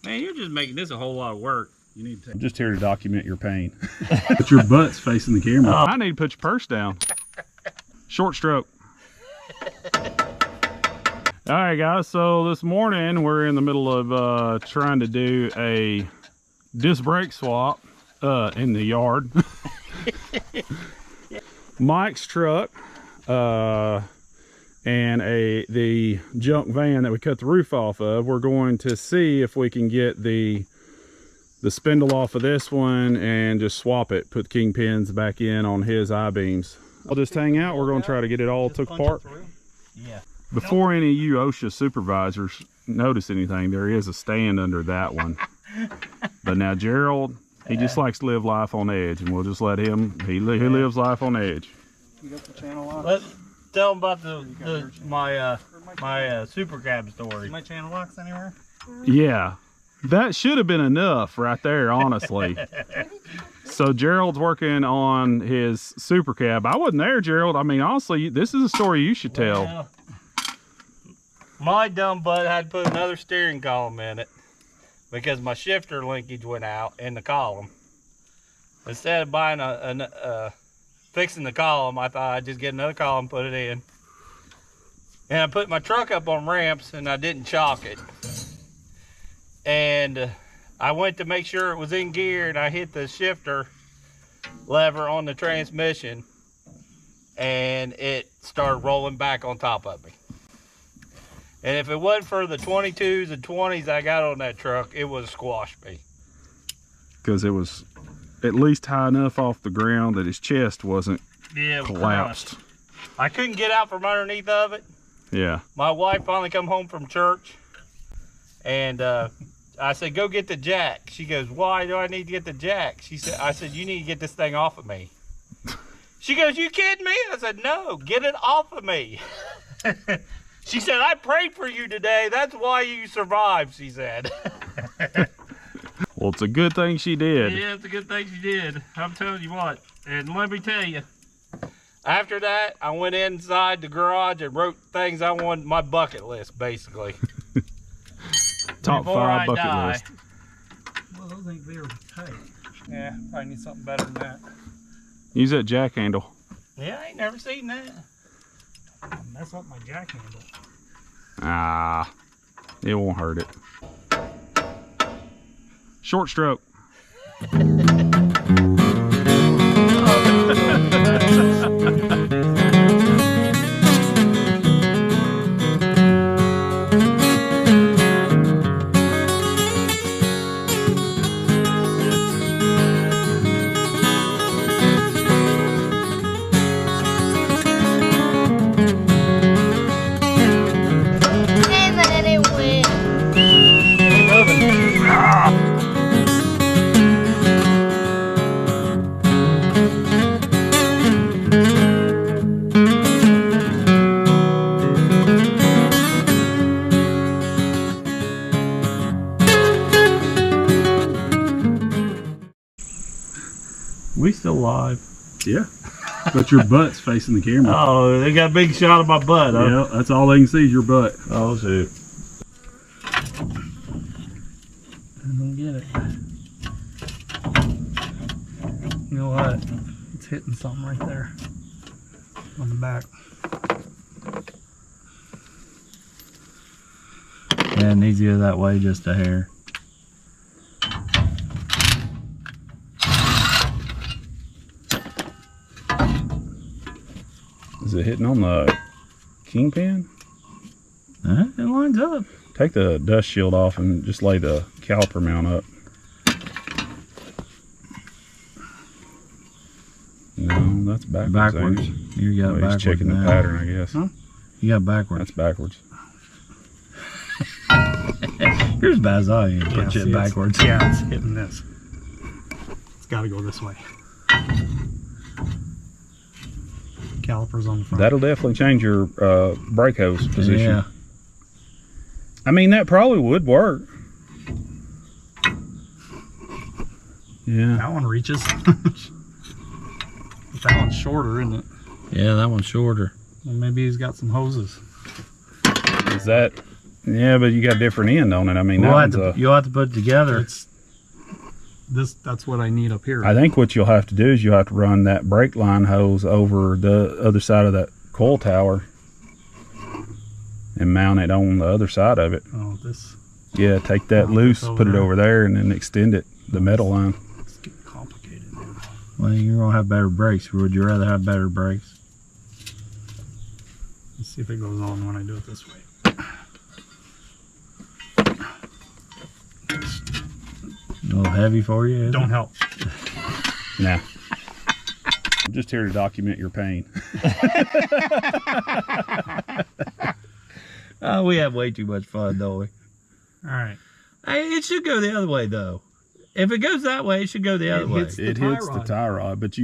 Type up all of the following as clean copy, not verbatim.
Man, you're just making this a whole lot of work. You need to I'm just here to document your pain. Put your butt's facing the camera. Oh, I need to put your purse down. Short stroke. All right, guys. So this morning we're in the middle of trying to do a disc brake swap in the yard. Mike's truck and the junk van that we cut the roof off of. We're going to see if we can get the spindle off of this one and just swap it, put the kingpins back in on his I-beams. I'll just hang out. We're going to try to get it all took apart. Yeah. Before any of you OSHA supervisors notice anything, there is a stand under that one. But now Gerald, he just likes to live life on edge, and we'll just let him. He lives life on edge. You got the channel lock? Let's tell him about my super cab story. My channel locks anywhere? Yeah, that should have been enough right there, honestly. So Gerald's working on his super cab. I wasn't there, Gerald. I mean, honestly, this is a story you should tell. Well, my dumb butt had to put another steering column in it because my shifter linkage went out in the column. Instead of buying fixing the column, I thought I'd just get another column, put it in. And I put my truck up on ramps and I didn't chock it. And I went to make sure it was in gear and I hit the shifter lever on the transmission and it started rolling back on top of me. And if it wasn't for the 22s and 20s I got on that truck, it would have squashed me. Because it was at least high enough off the ground that his chest wasn't collapsed. Crushed. I couldn't get out from underneath of it. Yeah. My wife finally come home from church and I said, go get the jack. She goes, why do I need to get the jack? I said, you need to get this thing off of me. She goes, you kidding me? I said, no, get it off of me. She said, I prayed for you today. That's why you survived, she said. Well, it's a good thing she did. Yeah, it's a good thing she did. I'm telling you what. And let me tell you, after that, I went inside the garage and wrote things I wanted, my bucket list, basically. Top 5 bucket list. Well, those ain't very tight. Yeah, probably need something better than that. Use that jack handle. Yeah, I ain't never seen that. Mess up my jack handle. Ah, it won't hurt it. Short stroke. We still live. Yeah. But your butt's facing the camera. Oh, they got a big shot of my butt, huh? Yeah, that's all they can see is your butt. Oh, shoot. I don't get it. You know what? It's hitting something right there on the back. Yeah, it needs to go that way just a hair. Is it hitting on the kingpin? It lines up. Take the dust shield off and just lay the caliper mount up. No, that's backwards. You got He's checking the pattern, I guess. Huh? You got backwards. That's backwards. You're as bad as I am. Put shit backwards. It's hitting this. It's got to go this way. Calipers on the front. That'll definitely change your brake hose position. Yeah. I mean, that probably would work. Yeah. That one reaches. That one's shorter, isn't it? Yeah, that one's shorter. Well, maybe he's got some hoses. Is that Yeah, but you got a different end on it. I mean, that one's you'll have to put it together. That's what I need up here. I think what you'll have to do is you'll have to run that brake line hose over the other side of that coil tower and mount it on the other side of it. Oh, this. Yeah, take that loose, put it over there, and then extend it, the metal line. It's getting complicated now. Well, you're gonna have better brakes. Would you rather have better brakes? Let's see if it goes on when I do it this way. A little heavy for you? Don't help. Nah. I'm just here to document your pain. Oh, we have way too much fun, don't we? All right. Hey, it should go the other way, though. If it goes that way, it should go the other way. It hits the tie rod, but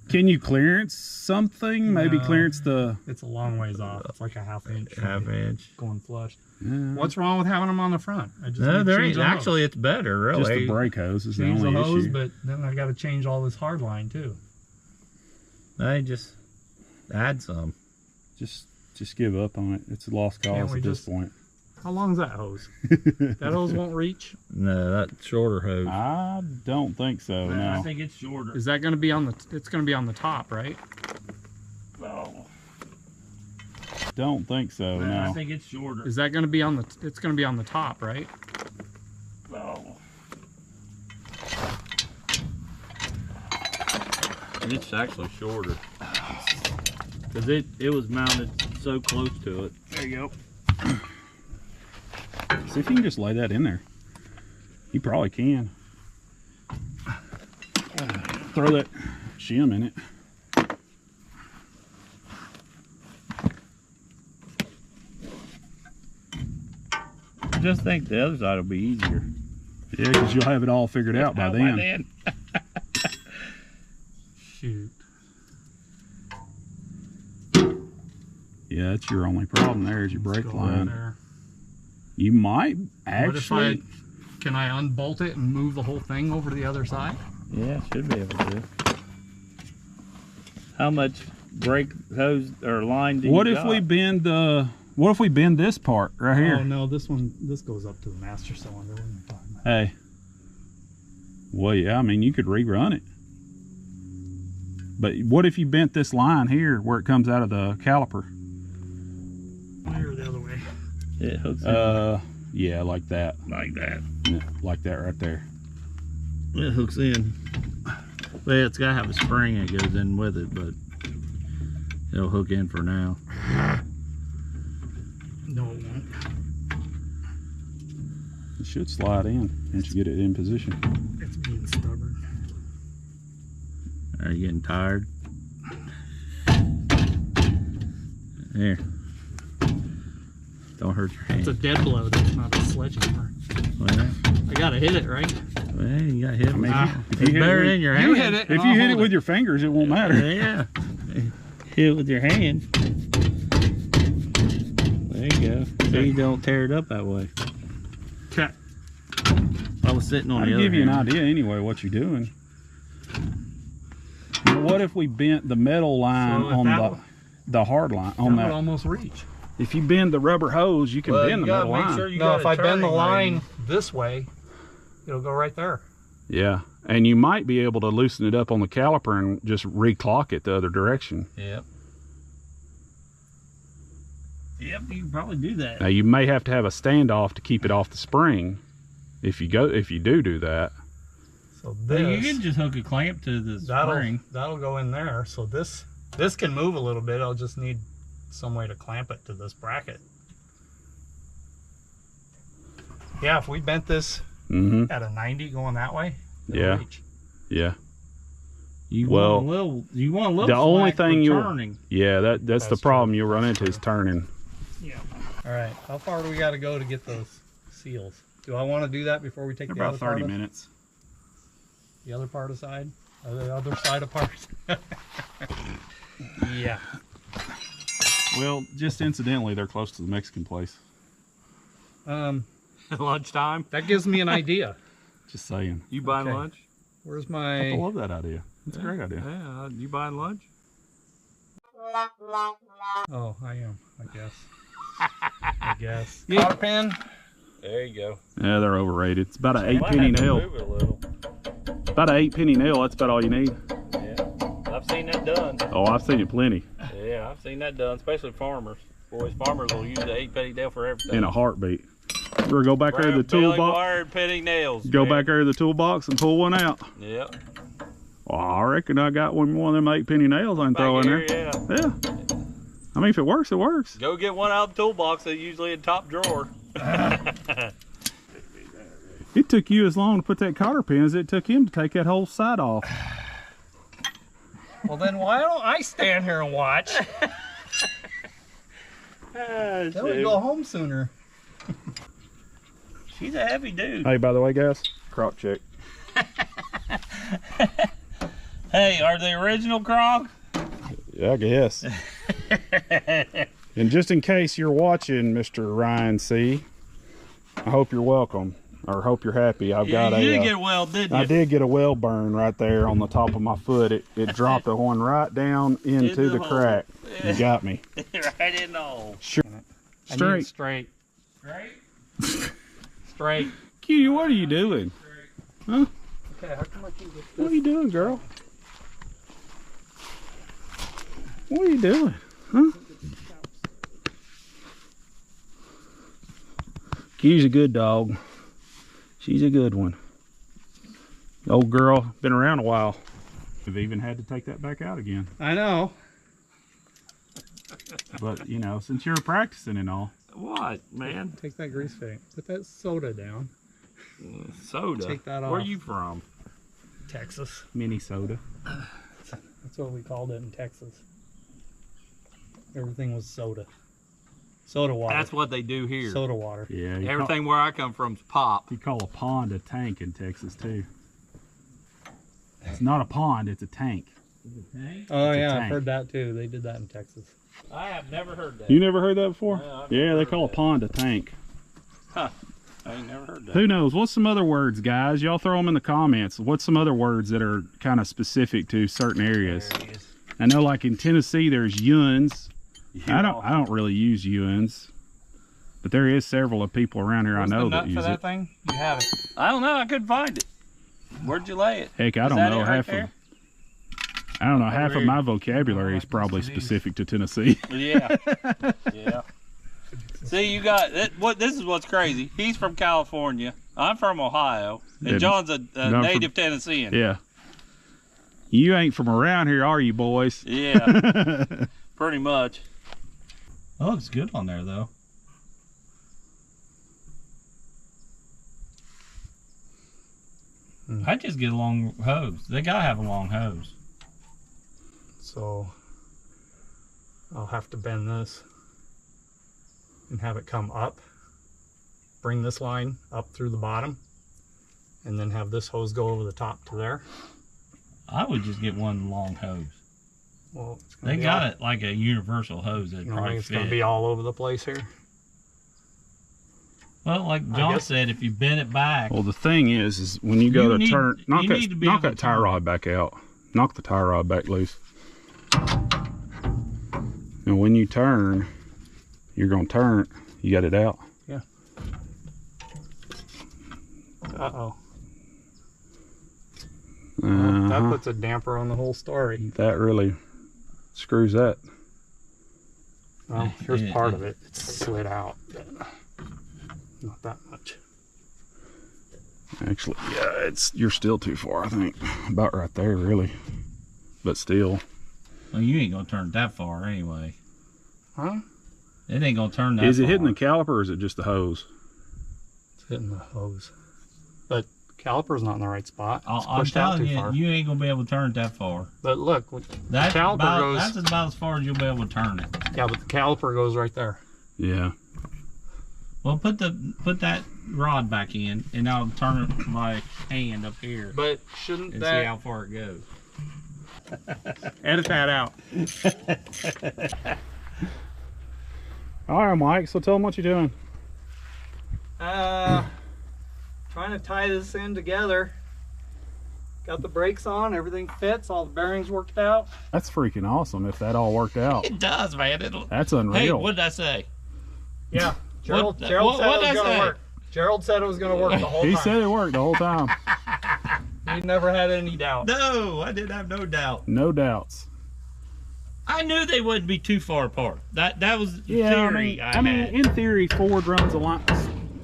can you clearance something? Maybe clearance the... It's a long ways off. It's like a half inch. Half inch. Going flush. What's wrong with having them on the front? I just No, there ain't. Actually, it's better, really. Just the brake hose is the change only the hose, issue. but then I got to change all this hard line, too. Hey, just add some. Just give up on it. It's a lost cause at this point. How long's that hose? That hose won't reach? No, that's shorter hose. I don't think so, no. I think it's shorter. Is that going to be on the... It's going to be on the top, right? Oh. Don't think so, no. I think it's shorter. Is that going to be on the... It's going to be on the top, right? Oh. It's actually shorter. Because it was mounted so close to it. There you go. See if you can just lay that in there. You probably can. Throw that shim in it. I just think the other side will be easier. Yeah, because you'll have it all figured out by then. Shoot. Yeah, that's your only problem there is your brake line. You might actually... Can I unbolt it and move the whole thing over to the other side? Yeah, should be able to. How much brake hose or line do you got? What if we bend this part right here? Oh no, this goes up to the master cylinder. What am I talking about? Hey. Well, yeah, I mean, you could rerun it. But what if you bent this line here where it comes out of the caliper? Or the other way? It hooks in. Yeah, like that. Like that. Yeah, like that right there. It hooks in. Well, it's got to have a spring that goes in with it, but it'll hook in for now. No, it won't. It should slide in once you get it in position. It's being stubborn. Are you getting tired? There. Don't hurt your hand. It's a dead blow. That's not a sledgehammer. Well, I gotta hit it, right? well, you got hit. I mean, It's better in your hand. You hit it. If you hit it with your fingers, it won't matter. Yeah. Hit it with your hand. There you go. So you don't tear it up that way. Okay. I was sitting on I'll the other give you an hand. idea anyway what you're doing. Now, what if we bent the metal line on the hard line on That that? would almost reach. If you bend the rubber hose, you can bend the metal line. No, if I bend the line this way, it'll go right there. Yeah, and you might be able to loosen it up on the caliper and just reclock it the other direction. Yep. Yep, you can probably do that. Now you may have to have a standoff to keep it off the spring. If you do that. So But you this, can just hook a clamp to the spring. that'll go in there. So this can move a little bit. I'll just need some way to clamp it to this bracket. Yeah, if we bent this at a 90 going that way, it'll reach. Yeah. You want a little the only slack thing for turning. That's the problem you'll run into is turning. Yeah. All right. How far do we got to go to get those seals? Do I want to do that before we take the About other part 30 of, minutes. the other part aside? Or the other side apart? Yeah. Well, just incidentally, they're close to the Mexican place. Lunchtime. That gives me an idea. Just saying. You buying Okay. lunch? Where's I my... love that idea. It's a great idea. Yeah, you buying lunch? Oh, I am, I guess. I guess. Cotter pin. There you go. Yeah, they're overrated. It's about an Might 8-penny have to nail. move it a little. About an 8-penny nail. That's about all you need. Yeah, I've seen that done. Oh, I've seen it plenty. Yeah, I've seen that done, especially farmers. Boys, farmers will use the 8-penny nail for everything. In a heartbeat. We're gonna go back there to the Belly toolbox. wired penny nails. Go man. back there to the toolbox and pull one out. Yep. Well, I reckon I got one of them 8-penny nails I can throw in there. Yeah. Yeah. I mean, if it works, it works. Go get one out of the toolbox. They're usually in the top drawer. It took you as long to put that cotter pin as it took him to take that whole side off. Well, then why don't I stand here and watch? Then Then we go home sooner. She's a heavy dude. Hey, by the way, guys, croc check. Hey, are they original croc? Yeah, I guess. And just in case you're watching, Mr. Ryan C., I hope you're welcome, or hope you're happy. I've got you a. did get well, didn't you? I did get a well burn right there on the top of my foot. It dropped the one right down into the hole. crack. You got me. Right in the hole. Sure. Straight. Straight. Straight? Straight. Cutie, what are you doing? Huh? Okay, how come I can get What are you doing, girl? What are you doing? Huh? Cutie's a good dog. She's a good one. Old girl, been around a while. We've even had to take that back out again. I know. But, you know, since you're practicing and all. What, man? Take that grease paint. Put that soda down. Soda? Take that Where off. you from? Texas. Mini soda. That's what we called it in Texas. Everything was soda. Soda water. That's what they do here. Soda water. Yeah. Everything where I come from is pop. You call a pond a tank in Texas, too. It's not a pond, it's a tank. Oh It's a yeah, tank. I've heard that too. They did that in Texas. I have never heard that. You never heard that before? No, I've Yeah, never they heard call a that. pond a tank. I ain't never heard that. Who knows? What's some other words, guys? Y'all throw them in the comments. What's some other words that are kind of specific to certain areas? I know, like in Tennessee, there's yuns. I don't really use yuns, but there is several of people around here I know that use it. thing? You have it. I don't know. I couldn't find it. Where'd you lay it? Heck, I Is don't that know it right half there? of. I don't know half of here. my vocabulary is probably specific to Tennessee. Yeah. Yeah. See, you got this is what's crazy. He's from California. I'm from Ohio, and Yeah, John's a from- native Tennessean. Yeah. You ain't from around here, are you, boys? Yeah. Pretty much. That looks good on there, though. I just get a long hose. They gotta have a long hose. So I'll have to bend this and have it come up. Bring this line up through the bottom, and then have this hose go over the top to there. I would just get one long hose. Well, it's gonna They be got all, it like a universal hose that You know, probably it's fit. gonna be all over the place here. Well, like John said, if you bend it back, Well, the thing is when you go You to need- turn, knock you that, need to be knock able that to tie turn. rod back out. Knock the tie rod back loose. And when you turn, you're gonna turn. You got it out. Uh-oh. That Uh-huh. puts a damper on the whole story. That really screws that. Well, here's Yeah, part yeah. of it. It's slid out, but not that much. Actually, yeah, you're still too far. I think about right there, really. But still, well, you ain't gonna turn it that far anyway. Huh? It ain't gonna turn that is it far. hitting the caliper or is it just the hose? It's hitting the hose. But caliper's not in the right spot. It's I'm pushed out telling too you, far. you ain't gonna be able to turn it that far. But look, That's caliper about, goes- that's about as far as you'll be able to turn it. yeah, but the caliper goes right there. Yeah. Well, put that rod back in, and I'll turn it my hand up here But shouldn't and see how far it goes. edit that out? All right, Mike. So tell them what you're doing. Trying to tie this in together. Got the brakes on, everything fits, all the bearings worked out. That's freaking awesome. If that all worked out, It does, man. It'll. that's Hey, unreal. what did I say? Yeah, Gerald said what'd it was I going say? to work. Gerald said it was going to work the whole He time. said it worked the whole time. He never had any doubt. No, I didn't have no doubt. No doubts. I knew they wouldn't be too far apart. That was Yeah, theory I mean, in theory, Ford runs a line.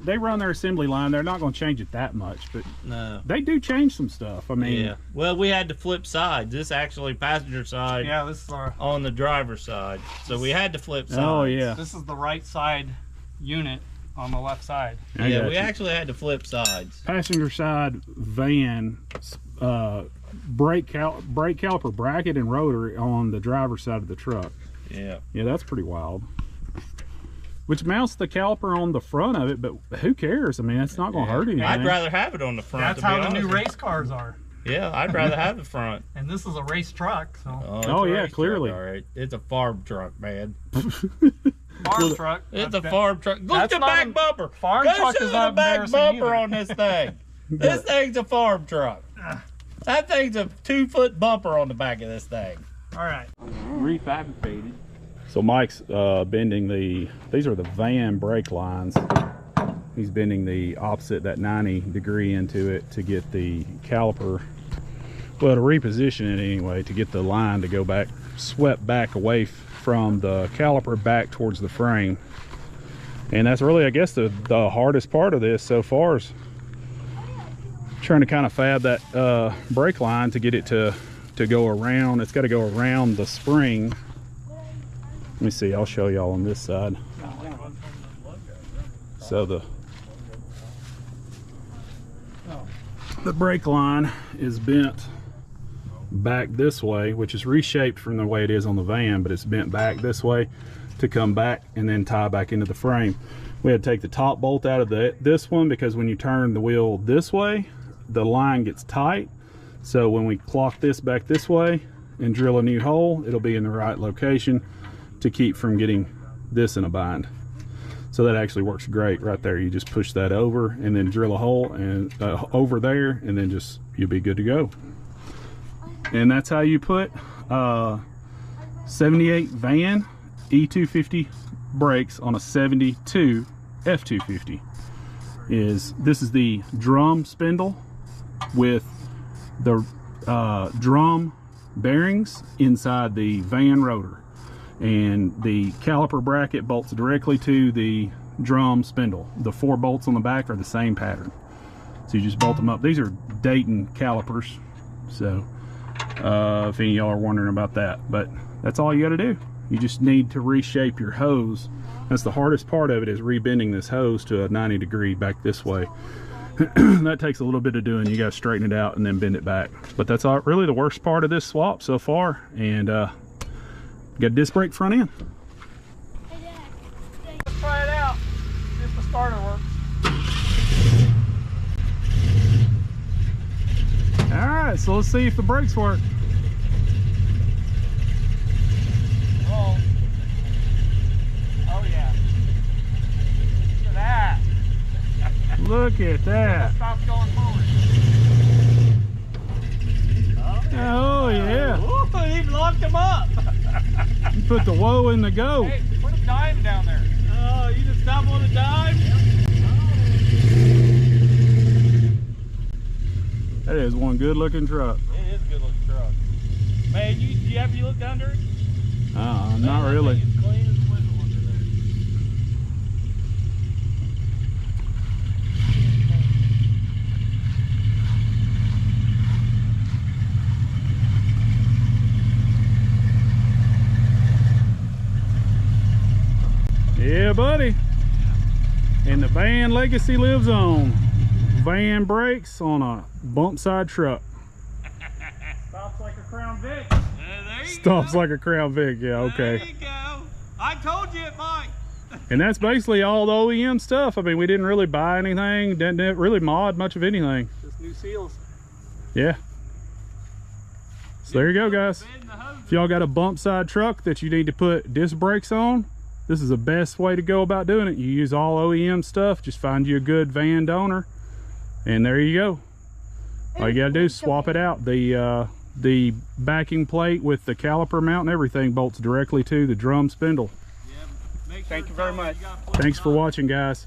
They run their assembly line. They're not going to change it that much, but no. they do change some stuff. I mean, Yeah. Well, we had to flip sides. This actually passenger side Yeah, this is our, on the driver's side. So we had to flip sides. oh yeah, this is the right side unit on the left side. I Yeah, got we you. actually had to flip sides. Passenger side van, brake caliper bracket and rotor on the driver's side of the truck. Yeah. Yeah, that's pretty wild. Which mounts the caliper on the front of it, but who cares? I mean, it's not going to hurt anything. I'd rather have it on the front. That's to be how the new honest. race cars are. Yeah, I'd rather have the front. And this is a race truck, so It's Oh, a yeah, race clearly. Truck, all right. It's a farm truck, man. farm truck. It's a farm truck. Look at That's the not back em- bumper. farm Go truck see is the not back embarrassing bumper either. on this thing. This thing's a farm truck. That thing's a 2-foot bumper on the back of this thing. All right. Refabricated. So Mike's bending these are the van brake lines. He's bending the opposite, that 90-degree into it to get the caliper, well, to reposition it anyway, to get the line to go back, swept back away from the caliper back towards the frame. And that's really, I guess, the hardest part of this so far is trying to kind of fab that brake line to get it to go around. It's got to go around the spring. Let me see, I'll show y'all on this side. So the brake line is bent back this way, which is reshaped from the way it is on the van, but it's bent back this way to come back and then tie back into the frame. We had to take the top bolt out of this one because when you turn the wheel this way, the line gets tight. So when we clock this back this way and drill a new hole, it'll be in the right location to keep from getting this in a bind. So that actually works great right there. You just push that over and then drill a hole and over there, and then just you'll be good to go. And that's how you put 78 van E250 brakes on a 72 F250. This is the drum spindle with the drum bearings inside the van rotor, and the caliper bracket bolts directly to the drum spindle. The 4 bolts on the back are the same pattern, so you just bolt them up. These are Dayton calipers, so if any of y'all are wondering about that, but that's all you got to do. You just need to reshape your hose. That's the hardest part of it, is rebending this hose to a 90-degree back this way. That takes a little bit of doing. You got to straighten it out and then bend it back, but that's all, really the worst part of this swap so far. And got a disc brake front end. Let's try it out. See if the starter works. All right, so let's see if the brakes work. Roll. Oh yeah. Look at that. Look at that. Stop going forward. Oh yeah. Ooh, he locked him up. You put the whoa in the go. Hey, put a dime down there. Oh, you just stop on a dime? That is one good looking truck. It is a good looking truck. Man, you have you looked under it? Not really. It's clean as a whistle under there. Yeah, buddy. And the van legacy lives on. Van brakes on a Bumpside truck. Stops like a Crown Vic. There you Stops go. like a Crown Vic. Yeah, okay. There you go. I told you it might. And that's basically all the OEM stuff. I mean, we didn't really buy anything, didn't really mod much of anything. Just new seals. Yeah. So there you go, guys. If y'all got a bump side truck that you need to put disc brakes on, this is the best way to go about doing it. You use all OEM stuff. Just find you a good van donor, and there you go. All you gotta do is swap it out. The backing plate with the caliper mount and everything bolts directly to the drum spindle. Yeah, make Thank you very much. Thanks for watching, guys.